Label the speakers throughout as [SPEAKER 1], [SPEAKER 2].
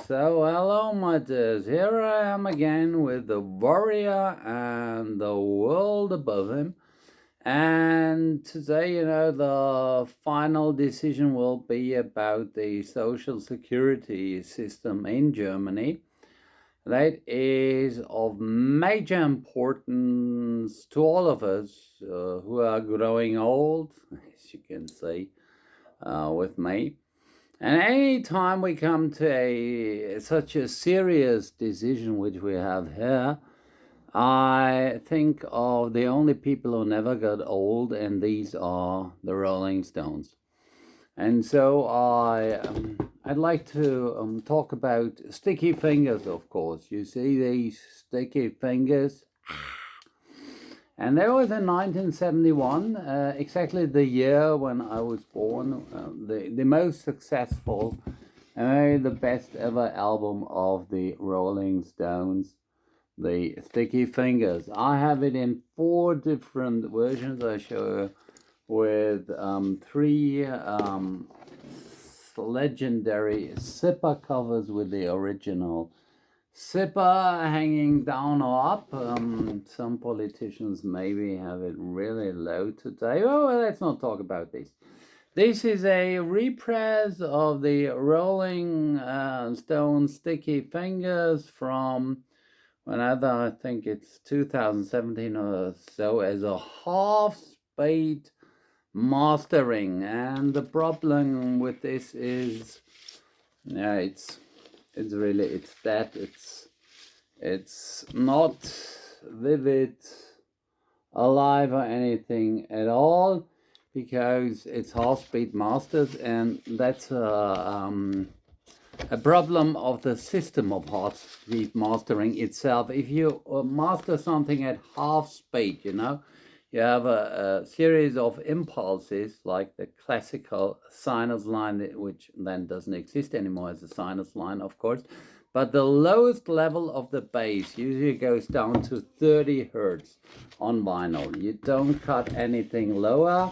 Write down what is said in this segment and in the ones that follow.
[SPEAKER 1] So, hello, my dears. Here I am again with the warrior and the world above him. And today, the final decision will be about the social security system in Germany. That is of major importance to all of us who are growing old, as you can see with me. And any time we come to such a serious decision which we have here, I think of the only people who never got old, and these are the Rolling Stones. And so I'd like to talk about sticky fingers, of course. You see these sticky fingers? And that was in 1971, exactly the year when I was born, the most successful and the best ever album of the Rolling Stones, the Sticky Fingers. I have it in 4 different versions. I show with 3 legendary zipper covers with the original zipper hanging down or up. Some politicians maybe have it really low today. Oh, well, let's not talk about this. This is a repress of the Rolling Stone Sticky Fingers from whenever, I think it's 2017 or so, as a half speed mastering. And the problem with this is, yeah, it's really it's not vivid, alive or anything at all, because it's half speed masters, and that's a problem of the system of half speed mastering itself. If you master something at half speed, you have a series of impulses like the classical sinus line, which then doesn't exist anymore as a sinus line, of course. But the lowest level of the bass usually goes down to 30 hertz on vinyl. You don't cut anything lower,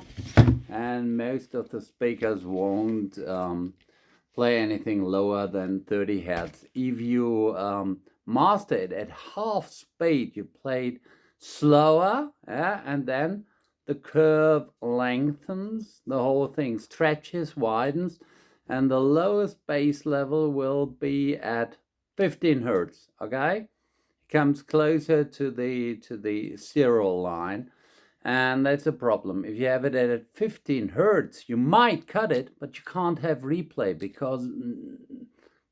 [SPEAKER 1] and most of the speakers won't play anything lower than 30 hertz. If you master it at half speed, you play slower, yeah, and then the curve lengthens, the whole thing stretches, widens, and the lowest bass level will be at 15 hertz. Okay, it comes closer to the 0 line, and that's a problem. If you have it at 15 hertz, you might cut it, but you can't have replay, because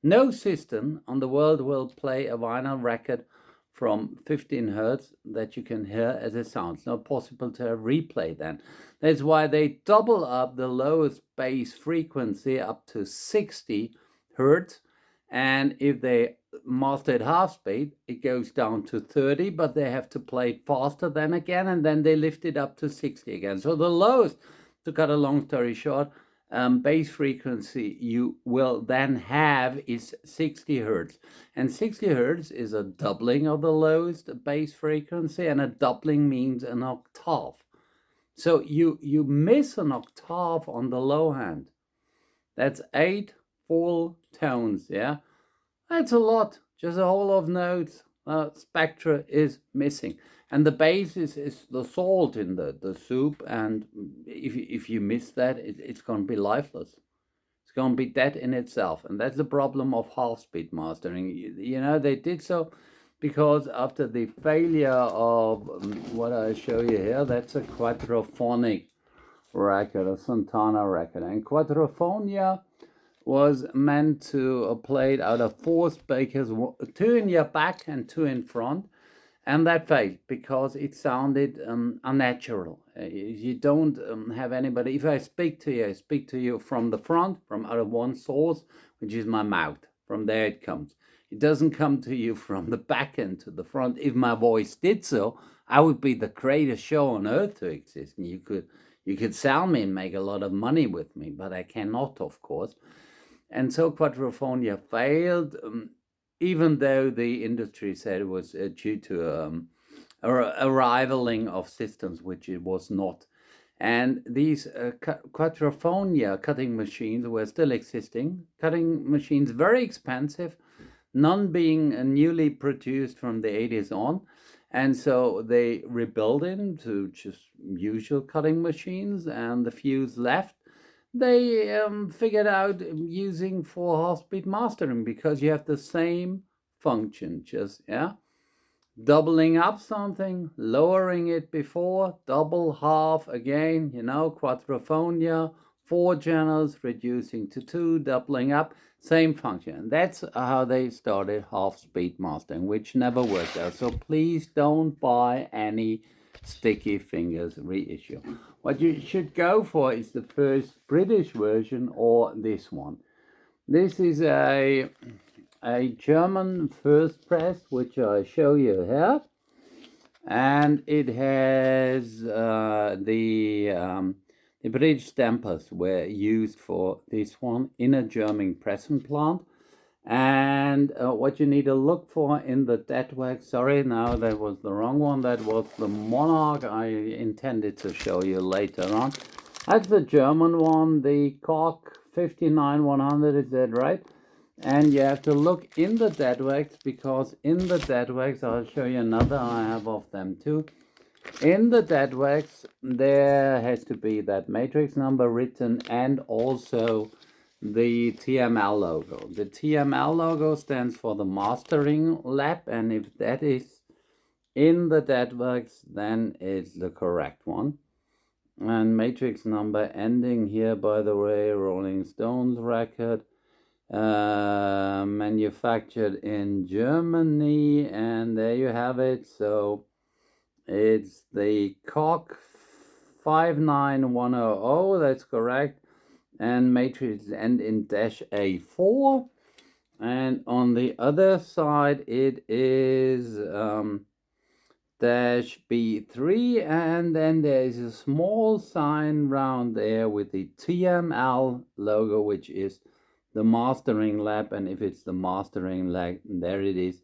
[SPEAKER 1] no system on the world will play a vinyl record from 15 hertz that you can hear as a sound. It's not possible to have replay then. That's why they double up the lowest bass frequency up to 60 hertz. And if they master at half speed, it goes down to 30, but they have to play it faster then again, and then they lift it up to 60 again. So the lowest, to cut a long story short, bass frequency you will then have is 60 hertz. And 60 hertz is a doubling of the lowest bass frequency, and a doubling means an octave. So you miss an octave on the low hand. That's 8 full tones, yeah? That's a lot. Just a whole lot of notes. Spectra is missing. And the bass is the salt in the soup, and if you miss that, it's going to be lifeless. It's going to be dead in itself. And that's the problem of half-speed mastering. They did so because after the failure of what I show you here, that's a quadraphonic record, a Santana record. And quadrophonia was meant to play it out of 4 speakers, 2 in your back and 2 in front. And that failed because it sounded unnatural. You don't have anybody. If I speak to you, I speak to you from the front, from out of one source, which is my mouth. From there it comes. It doesn't come to you from the back end to the front. If my voice did so, I would be the greatest show on earth to exist. And you could sell me and make a lot of money with me, but I cannot, of course. And so quadrophonia failed, even though the industry said it was due to a rivaling of systems, which it was not. And these Quadrophonia cutting machines were still existing. Cutting machines, very expensive, none being newly produced from the 80s on. And so they rebuilt into just usual cutting machines, and the few left, they figured out using for half-speed mastering because you have the same function, just, yeah, doubling up something, lowering it before, double, half again, quadrophonia, 4 channels, reducing to 2, doubling up, same function. And that's how they started half-speed mastering, which never worked out. So please don't buy any sticky fingers reissue. What you should go for is the first British version or this one. This is a German first press, which I show you here, and it has the British stampers were used for this one in a German pressing plant. And what you need to look for in the dead wax, sorry, now that was the wrong one, that was the Monarch I intended to show you later on. That's the German one, the Korg 59100, is that right? And you have to look in the dead wax, because in the dead wax, I'll show you another I have of them too. In the dead wax, there has to be that matrix number written and also the TML logo. The TML logo stands for the mastering lab, and if that is in the dead wax, then it's the correct one. And matrix number ending here, by the way, Rolling Stones record, manufactured in Germany, and there you have it. So it's the Korg 59100, that's correct, and matrix end in -A4. And on the other side it is -B3, and then there is a small sign round there with the TML logo, which is the mastering lab. And if it's the mastering lab, there it is.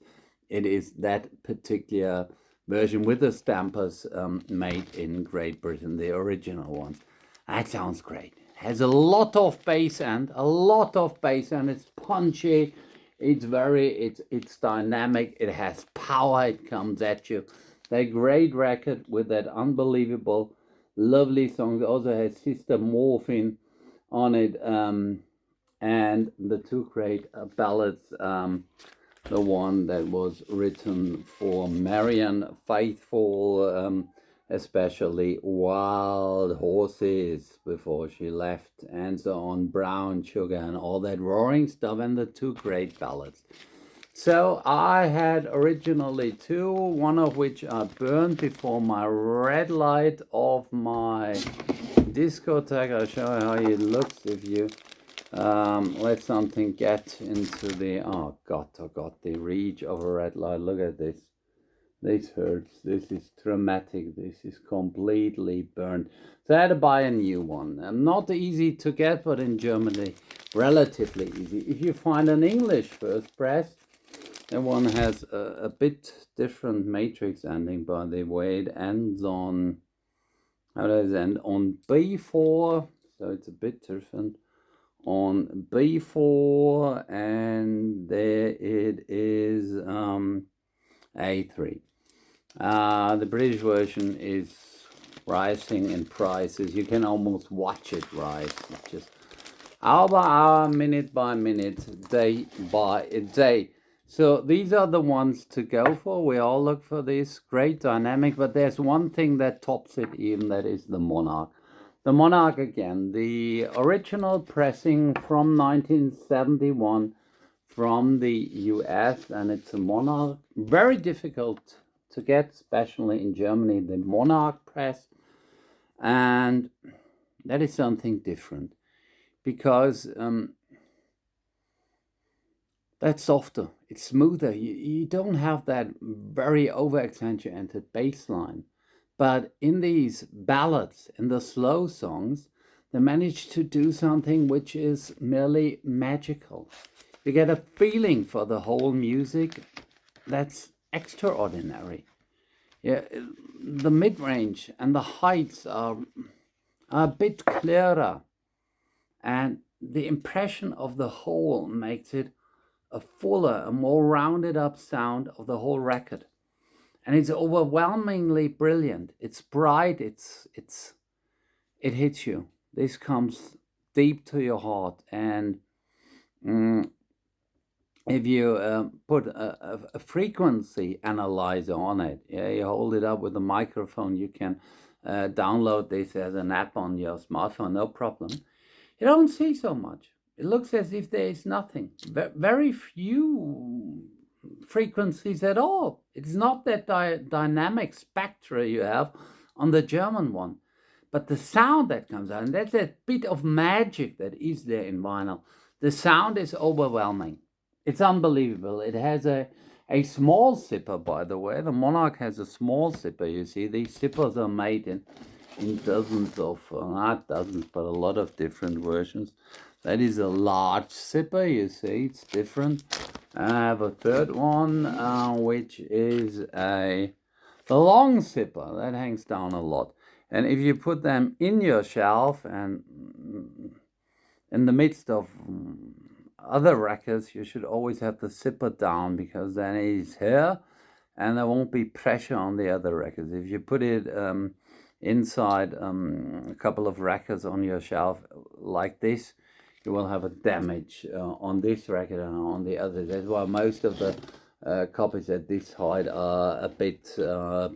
[SPEAKER 1] It is that particular version with the stampers made in Great Britain, the original ones. That sounds great. Has a lot of bass end, It's punchy. It's dynamic. It has power. It comes at you. That great record with that unbelievable, lovely song. It also has Sister Morphine on it, and the two great ballads. The one that was written for Marianne Faithfull, especially Wild Horses before she left, and so on, Brown Sugar and all that roaring stuff, and the two great ballads. So I had originally two, one of which I burned before my red light of my discotheque. I'll show you how it looks if you let something get into the, oh god, the reach of a red light. Look at this. This hurts. This is traumatic. This is completely burned. So I had to buy a new one. Not easy to get, but in Germany, relatively easy. If you find an English first press, that one has a bit different matrix ending, by the way. It ends on, how does it end? On B4, so it's a bit different. On B4, and there it is, A3. The British version is rising in prices. You can almost watch it rise. It's just hour by hour, minute by minute, day by day. So these are the ones to go for. We all look for this great dynamic, but there's one thing that tops it even, that is the Monarch. The Monarch again, the original pressing from 1971 from the US, and it's a Monarch. Very difficult to get, especially in Germany, the Monarch press. And that is something different, because that's softer, it's smoother. You don't have that very over-accentuated bass line. But in these ballads, in the slow songs, they manage to do something which is merely magical. You get a feeling for the whole music that's extraordinary. Yeah, the mid-range and the heights are a bit clearer, and the impression of the whole makes it a fuller, a more rounded up sound of the whole record. And it's overwhelmingly brilliant. It's bright, it hits you. This comes deep to your heart. And if you put a frequency analyzer on it, yeah, you hold it up with a microphone, you can download this as an app on your smartphone, no problem. You don't see so much. It looks as if there is nothing. Very few frequencies at all. It's not that dynamic spectra you have on the German one. But the sound that comes out, and that's that bit of magic that is there in vinyl, the sound is overwhelming. It's unbelievable. It has a small zipper, by the way. The Monarch has a small zipper, you see. These zippers are made in dozens of, not dozens, but a lot of different versions. That is a large zipper, you see. It's different. I have a third one, which is the long zipper. That hangs down a lot. And if you put them in your shelf and in the midst of other records, you should always have the zipper down, because then it's here and there won't be pressure on the other records. If you put it inside a couple of records on your shelf like this, you will have a damage on this record and on the other. That's why most of the copies at this height are a bit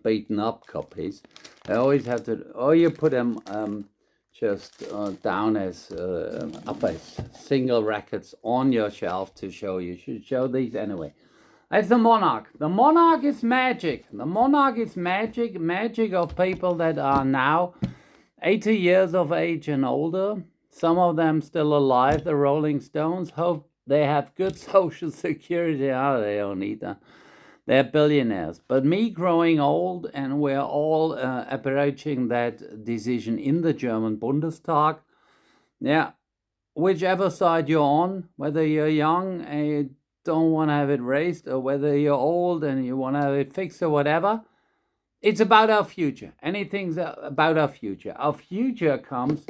[SPEAKER 1] beaten up copies. I always have to, or you put them just down as up as single records on your shelf to show. You should show these anyway. That's the Monarch. The Monarch is magic. The Monarch is magic. Magic of people that are now 80 years of age and older. Some of them still alive. The Rolling Stones. Hope they have good social security. Oh, they don't need that. They're billionaires. But me growing old, and we're all approaching that decision in the German Bundestag. Yeah, whichever side you're on, whether you're young and you don't want to have it raised, or whether you're old and you want to have it fixed or whatever, it's about our future. Anything's about our future. Our future comes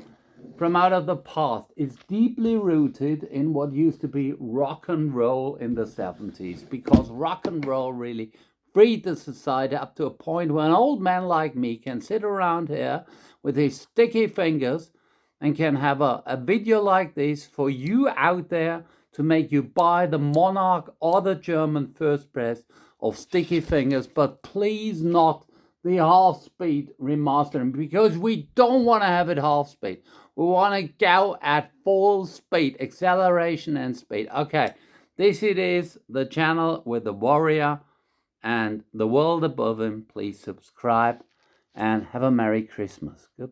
[SPEAKER 1] from out of the past. It's deeply rooted in what used to be rock and roll in the 70s, because rock and roll really freed the society up to a point where an old man like me can sit around here with his sticky fingers and can have a video like this for you out there to make you buy the Monarch or the German first press of Sticky Fingers, but please not the half-speed remastering, because we don't want to have it half-speed. We want to go at full speed, acceleration and speed. Okay, this it is, the channel with the warrior and the world above him. Please subscribe and have a Merry Christmas. Goodbye.